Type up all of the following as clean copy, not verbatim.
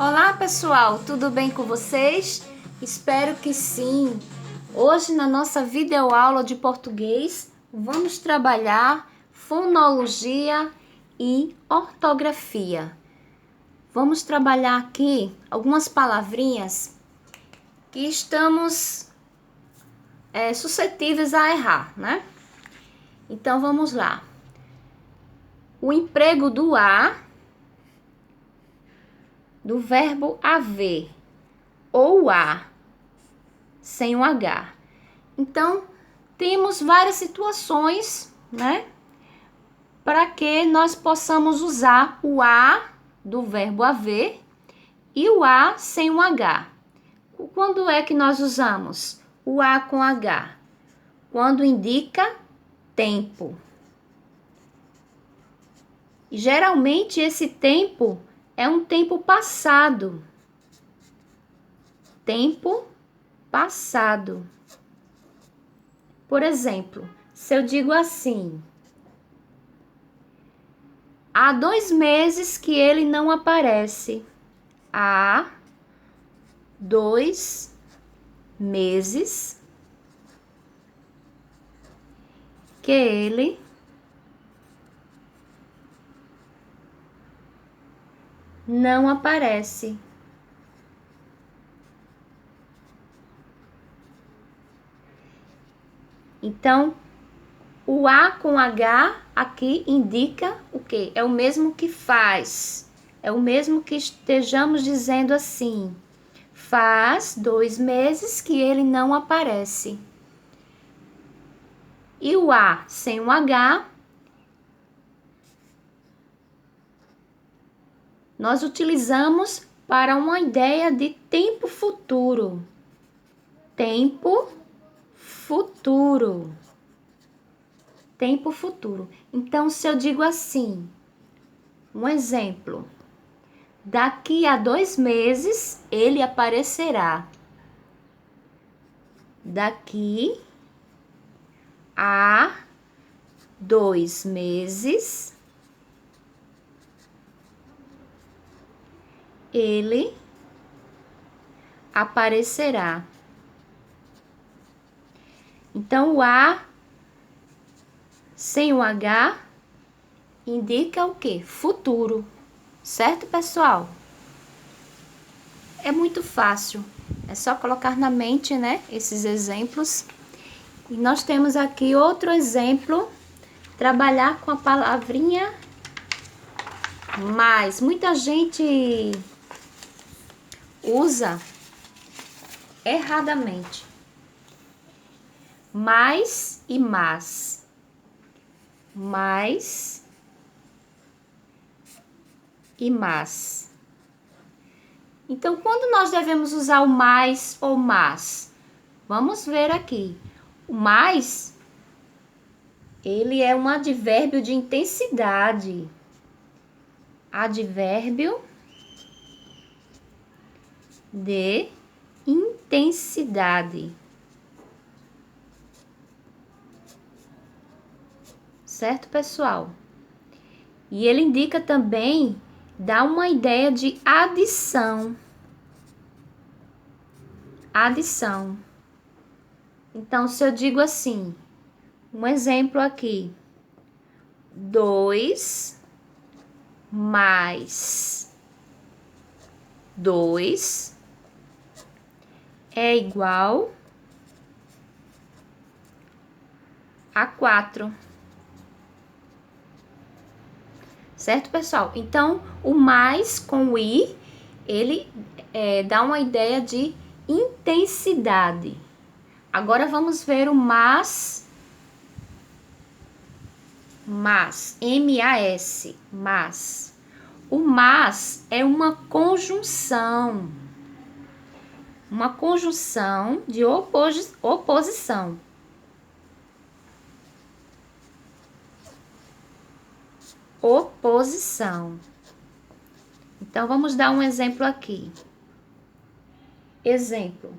Olá pessoal, tudo bem com vocês? Espero que sim. Hoje na nossa videoaula de português vamos trabalhar fonologia e ortografia. Vamos trabalhar aqui algumas palavrinhas que estamos suscetíveis a errar, né? Então vamos lá. O emprego do do verbo haver ou sem o H. Então, temos várias situações, né? Para que nós possamos usar o do verbo haver e o sem o H. Quando é que nós usamos o com H? Quando indica tempo. E geralmente esse tempo é um tempo passado. Tempo passado. Por exemplo, se eu digo assim: há 2 meses que ele não aparece. Há 2 meses que ele não aparece. Então, o com H aqui indica o quê? É o mesmo que faz. É o mesmo que estejamos dizendo assim: faz 2 meses que ele não aparece. E o sem o H, nós utilizamos para uma ideia de tempo futuro. Tempo futuro. Tempo futuro. Então, se eu digo assim, um exemplo: daqui a 2 meses ele aparecerá. Daqui a 2 meses ele aparecerá. Então, o sem o H indica o quê? Futuro. Certo, pessoal? É muito fácil. É só colocar na mente, né, esses exemplos. E nós temos aqui outro exemplo. Trabalhar com a palavrinha mais. Muita gente usa erradamente. Mais e mas. Mais e mas. Então, quando nós devemos usar o mais ou mas? Vamos ver aqui. O mais, ele é um advérbio de intensidade. Advérbio de intensidade. Certo, pessoal? E ele indica também, dá uma ideia de adição. Adição. Então, se eu digo assim, um exemplo aqui: 2 mais 2 é igual a 4. Certo, pessoal? Então, o mais com o i, ele dá uma ideia de intensidade. Agora vamos ver o mas, M-A-S, mas. O mas é uma conjunção de oposição. Oposição. Então, vamos dar um exemplo aqui. Exemplo: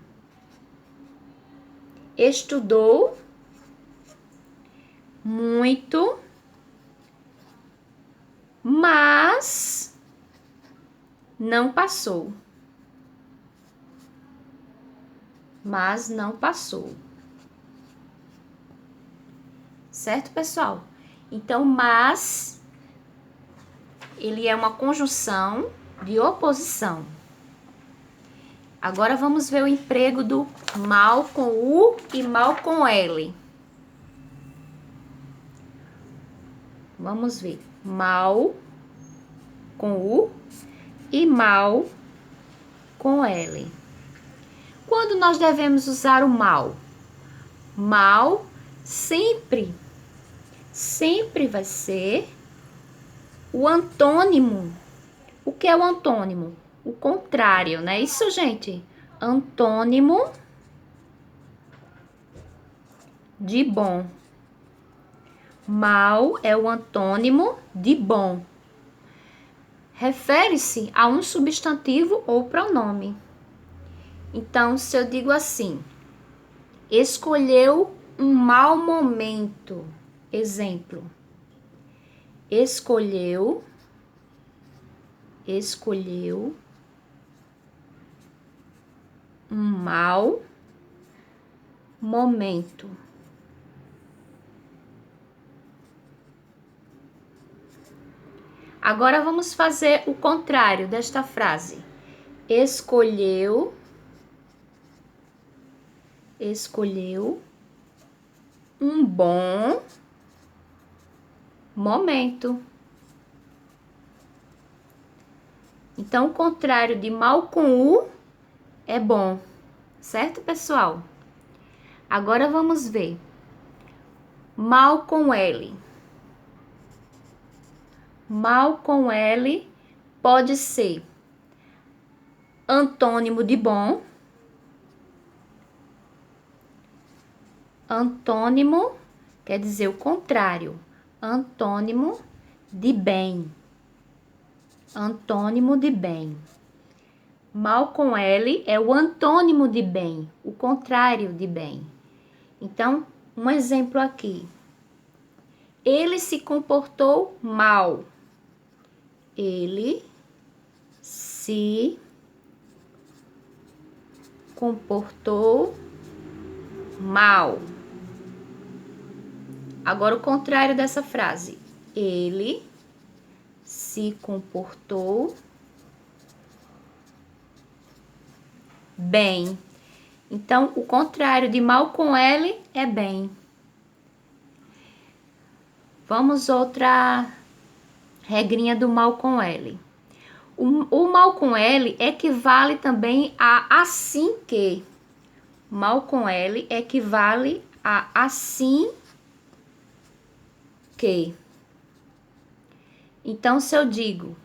estudou muito, mas não passou. Mas não passou. Certo, pessoal? Então, mas, ele é uma conjunção de oposição. Agora, vamos ver o emprego do mal com U e mal com L. Vamos ver. Mal com U e mal com L. Quando nós devemos usar o mal? Mal sempre vai ser o antônimo. O que é o antônimo? O contrário, não é isso, gente? Antônimo de bom. Mal é o antônimo de bom. Refere-se a um substantivo ou pronome. Então, se eu digo assim, escolheu um mau momento. Exemplo. Escolheu um mau momento. Agora vamos fazer o contrário desta frase. Escolheu um bom momento. Então, o contrário de mal com U é bom. Certo, pessoal? Agora vamos ver. Mal com L. Mal com L pode ser antônimo de bom. Antônimo quer dizer o contrário. Antônimo de bem. Antônimo de bem. Mal com L é o antônimo de bem, o contrário de bem. Então, um exemplo aqui. Ele se comportou mal. Ele se comportou mal. Agora, o contrário dessa frase. Ele se comportou bem. Então, o contrário de mal com L é bem. Vamos outra regrinha do mal com L. O mal com L equivale também a assim que. Mal com L equivale a assim que. Então, se eu digo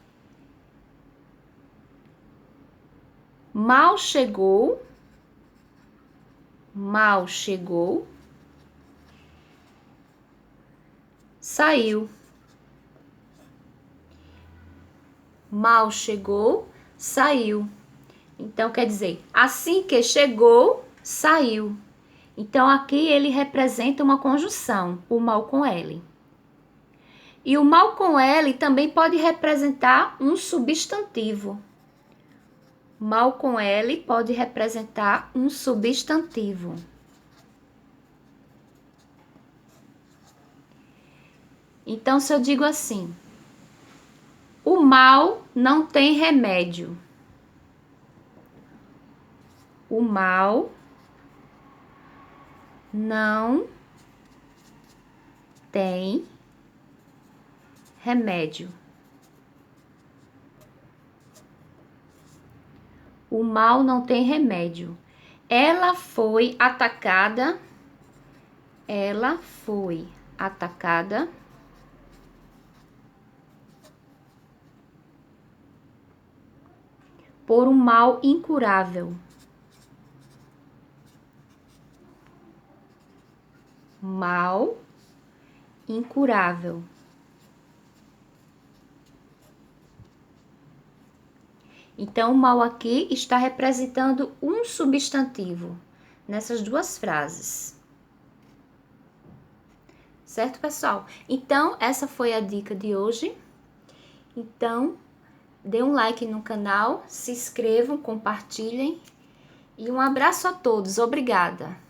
mal chegou, saiu. Mal chegou, saiu. Então, quer dizer, assim que chegou, saiu. Então, aqui ele representa uma conjunção, o mal com L. E o mal com L também pode representar um substantivo. Mal com L pode representar um substantivo. Então, se eu digo assim, o mal não tem remédio. O mal não tem remédio. O mal não tem remédio. Ela foi atacada. Ela foi atacada por um mal incurável. Mal incurável. Então, o mal aqui está representando um substantivo nessas duas frases. Certo, pessoal? Então, essa foi a dica de hoje. Então, Dê um like no canal, se inscrevam, compartilhem. E um abraço a todos. Obrigada!